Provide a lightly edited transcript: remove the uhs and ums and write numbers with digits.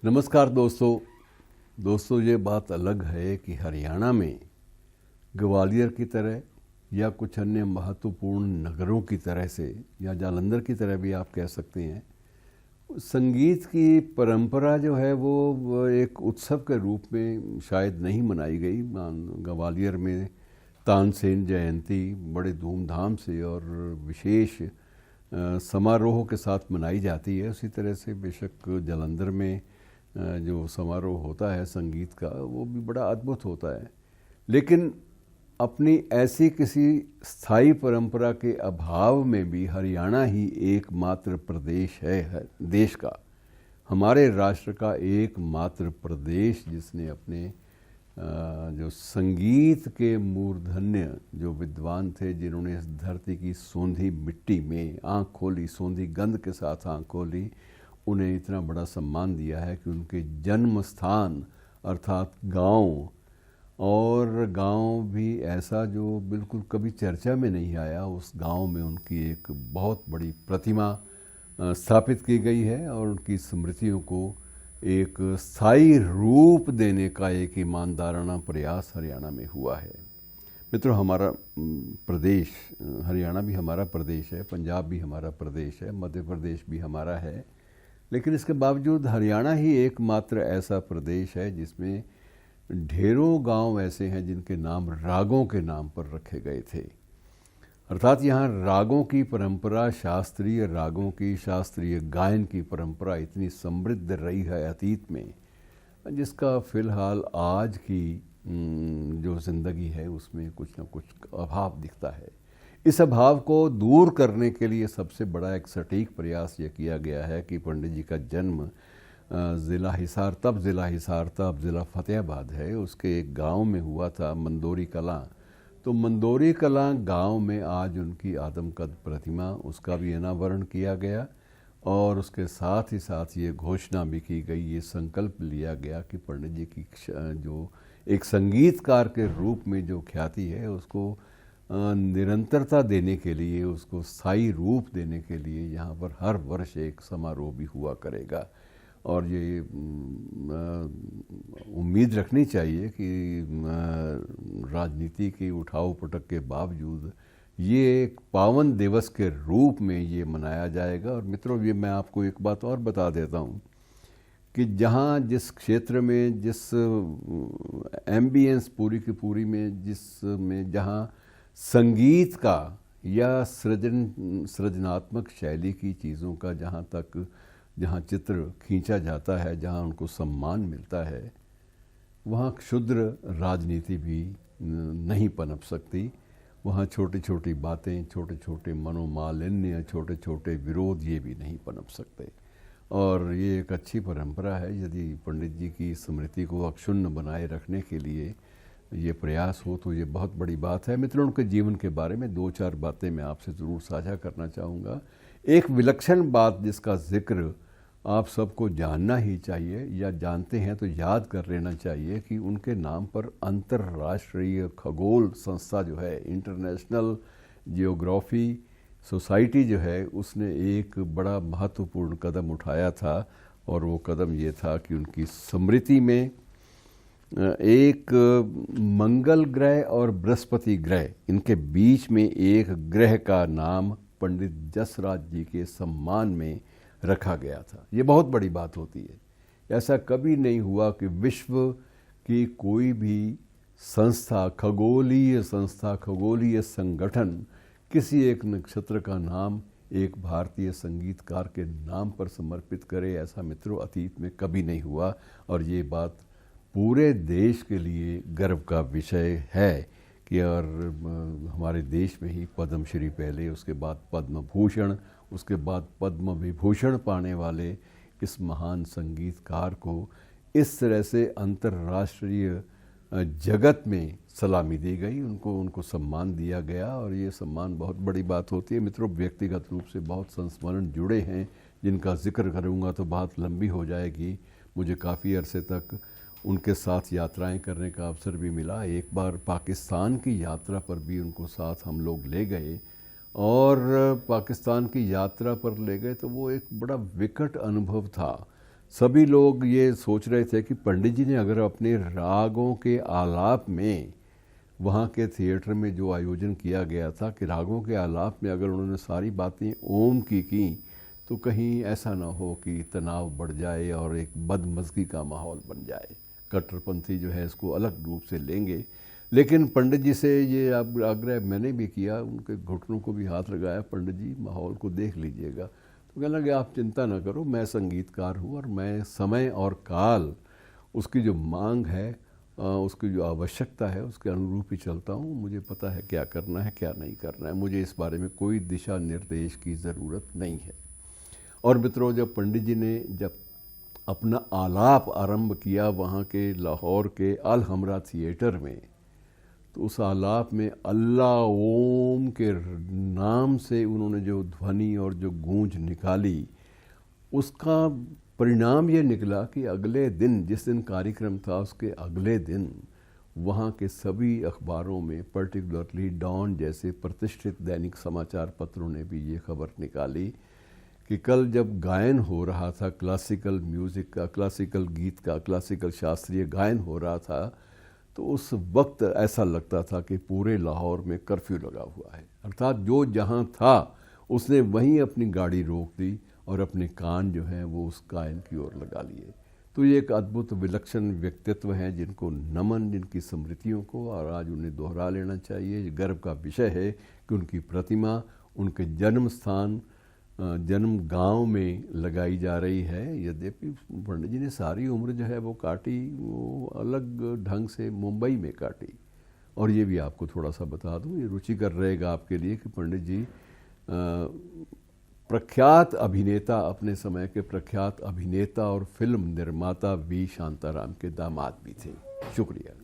नमस्कार दोस्तों, ये बात अलग है कि हरियाणा में ग्वालियर की तरह या कुछ अन्य महत्वपूर्ण नगरों की तरह से या जालंधर की तरह भी आप कह सकते हैं, संगीत की परंपरा जो है वो एक उत्सव के रूप में शायद नहीं मनाई गई। ग्वालियर में तानसेन जयंती बड़े धूमधाम से और विशेष समारोह के साथ मनाई जाती है। उसी तरह से बेशक जालंधर में जो समारोह होता है संगीत का वो भी बड़ा अद्भुत होता है, लेकिन अपनी ऐसी किसी स्थायी परंपरा के अभाव में भी हरियाणा ही एकमात्र प्रदेश है देश का, हमारे राष्ट्र का एकमात्र प्रदेश जिसने अपने जो संगीत के मूर्धन्य जो विद्वान थे, जिन्होंने इस धरती की सोंधी मिट्टी में आँख खोली, सोंधी गंध के साथ आँख खोली, उन्हें इतना बड़ा सम्मान दिया है कि उनके जन्म स्थान अर्थात गांव, और गांव भी ऐसा जो बिल्कुल कभी चर्चा में नहीं आया, उस गांव में उनकी एक बहुत बड़ी प्रतिमा स्थापित की गई है और उनकी स्मृतियों को एक स्थायी रूप देने का एक ईमानदाराना प्रयास हरियाणा में हुआ है। मित्रों, हमारा प्रदेश हरियाणा भी हमारा प्रदेश है, पंजाब भी हमारा प्रदेश है, मध्य प्रदेश भी हमारा है, लेकिन इसके बावजूद हरियाणा ही एकमात्र ऐसा प्रदेश है जिसमें ढेरों गांव ऐसे हैं जिनके नाम रागों के नाम पर रखे गए थे। अर्थात यहाँ रागों की परंपरा, शास्त्रीय रागों की, शास्त्रीय गायन की परंपरा इतनी समृद्ध रही है अतीत में, जिसका फिलहाल आज की जो ज़िंदगी है उसमें कुछ न कुछ अभाव दिखता है। इस अभाव को दूर करने के लिए सबसे बड़ा एक सटीक प्रयास ये किया गया है कि पंडित जी का जन्म ज़िला हिसार, तब ज़िला फतेहाबाद है, उसके एक गांव में हुआ था, मंदोरी कलां। तो मंदोरी कलां गांव में आज उनकी आदमकद प्रतिमा, उसका भी अनावरण किया गया और उसके साथ ही साथ ये घोषणा भी की गई, ये संकल्प लिया गया कि पंडित जी की जो एक संगीतकार के रूप में जो ख्याति है उसको निरंतरता देने के लिए, उसको स्थायी रूप देने के लिए यहाँ पर हर वर्ष एक समारोह भी हुआ करेगा। और ये उम्मीद रखनी चाहिए कि राजनीति की उठाव पटक के बावजूद ये एक पावन दिवस के रूप में ये मनाया जाएगा। और मित्रों, ये मैं आपको एक बात और बता देता हूँ कि जहाँ जिस क्षेत्र में, जिस एम्बियंस पूरी की पूरी में, जिसमें जहाँ संगीत का या सृजनात्मक शैली की चीज़ों का जहाँ चित्र खींचा जाता है, जहाँ उनको सम्मान मिलता है, वहाँ क्षुद्र राजनीति भी नहीं पनप सकती। वहाँ छोटी छोटी बातें, छोटे छोटे मनोमालिन्य, छोटे छोटे विरोध ये भी नहीं पनप सकते। और ये एक अच्छी परंपरा है। यदि पंडित जी की स्मृति को अक्षुण्ण बनाए रखने के लिए ये प्रयास हो तो ये बहुत बड़ी बात है। मित्रों, उनके जीवन के बारे में दो चार बातें मैं आपसे ज़रूर साझा करना चाहूँगा। एक विलक्षण बात जिसका जिक्र आप सबको जानना ही चाहिए, या जानते हैं तो याद कर लेना चाहिए, कि उनके नाम पर अंतर्राष्ट्रीय खगोल संस्था जो है, इंटरनेशनल जियोग्राफी सोसाइटी जो है, उसने एक बड़ा महत्वपूर्ण कदम उठाया था। और वो कदम ये था कि उनकी स्मृति में एक मंगल ग्रह और बृहस्पति ग्रह, इनके बीच में एक ग्रह का नाम पंडित जसराज जी के सम्मान में रखा गया था। ये बहुत बड़ी बात होती है। ऐसा कभी नहीं हुआ कि विश्व की कोई भी संस्था, खगोलीय संस्था, खगोलीय संगठन किसी एक नक्षत्र का नाम एक भारतीय संगीतकार के नाम पर समर्पित करे। ऐसा मित्रों अतीत में कभी नहीं हुआ। और ये बात पूरे देश के लिए गर्व का विषय है कि और हमारे देश में ही पद्मश्री पहले, उसके बाद पद्म भूषण, उसके बाद पद्म विभूषण पाने वाले इस महान संगीतकार को इस तरह से अंतर्राष्ट्रीय जगत में सलामी दी गई, उनको सम्मान दिया गया। और ये सम्मान बहुत बड़ी बात होती है। मित्रों, व्यक्तिगत रूप से बहुत संस्मरण जुड़े हैं जिनका जिक्र करूँगा तो बात लंबी हो जाएगी। मुझे काफ़ी अरसे तक उनके साथ यात्राएं करने का अवसर भी मिला। एक बार पाकिस्तान की यात्रा पर भी उनको साथ हम लोग ले गए, और पाकिस्तान की यात्रा पर ले गए तो वो एक बड़ा विकट अनुभव था। सभी लोग ये सोच रहे थे कि पंडित जी ने अगर अपने रागों के आलाप में वहाँ के थिएटर में जो आयोजन किया गया था कि रागों के आलाप में अगर उन्होंने सारी बातें ओम की तो कहीं ऐसा ना हो कि तनाव बढ़ जाए और एक बदमज़गी का माहौल बन जाए, कट्टरपंथी जो है इसको अलग रूप से लेंगे। लेकिन पंडित जी से ये आग्रह मैंने भी किया, उनके घुटनों को भी हाथ लगाया, पंडित जी माहौल को देख लीजिएगा। तो कहने लगे आप चिंता ना करो, मैं संगीतकार हूँ और मैं समय और काल उसकी जो मांग है, उसकी जो आवश्यकता है उसके अनुरूप ही चलता हूँ। मुझे पता है क्या करना है क्या नहीं करना है, मुझे इस बारे में कोई दिशा निर्देश की ज़रूरत नहीं है। और मित्रों, जब पंडित जी ने जब अपना आलाप आरंभ किया वहाँ के लाहौर के अल हमरा थिएटर में, तो उस आलाप में अल्लाह ओम के नाम से उन्होंने जो ध्वनि और जो गूंज निकाली, उसका परिणाम ये निकला कि अगले दिन, जिस दिन कार्यक्रम था उसके अगले दिन वहाँ के सभी अखबारों में, पर्टिकुलरली डॉन जैसे प्रतिष्ठित दैनिक समाचार पत्रों ने भी ये खबर निकाली कि कल जब गायन हो रहा था, क्लासिकल म्यूज़िक का, क्लासिकल गीत का, क्लासिकल शास्त्रीय गायन हो रहा था, तो उस वक्त ऐसा लगता था कि पूरे लाहौर में कर्फ्यू लगा हुआ है। अर्थात जो जहाँ था उसने वहीं अपनी गाड़ी रोक दी और अपने कान जो हैं वो उस गायन की ओर लगा लिए। तो ये एक अद्भुत विलक्षण व्यक्तित्व हैं जिनको नमन, जिनकी स्मृतियों को और आज उन्हें दोहरा लेना चाहिए। ये गर्व का विषय है कि उनकी प्रतिमा उनके जन्म स्थान, जन्म गांव में लगाई जा रही है। यद्यपि पंडित जी ने सारी उम्र जो है वो काटी, वो अलग ढंग से मुंबई में काटी। और ये भी आपको थोड़ा सा बता दूं, ये रुचिकर रहेगा आपके लिए कि पंडित जी प्रख्यात अभिनेता, अपने समय के प्रख्यात अभिनेता और फिल्म निर्माता वी शांताराम के दामाद भी थे। शुक्रिया।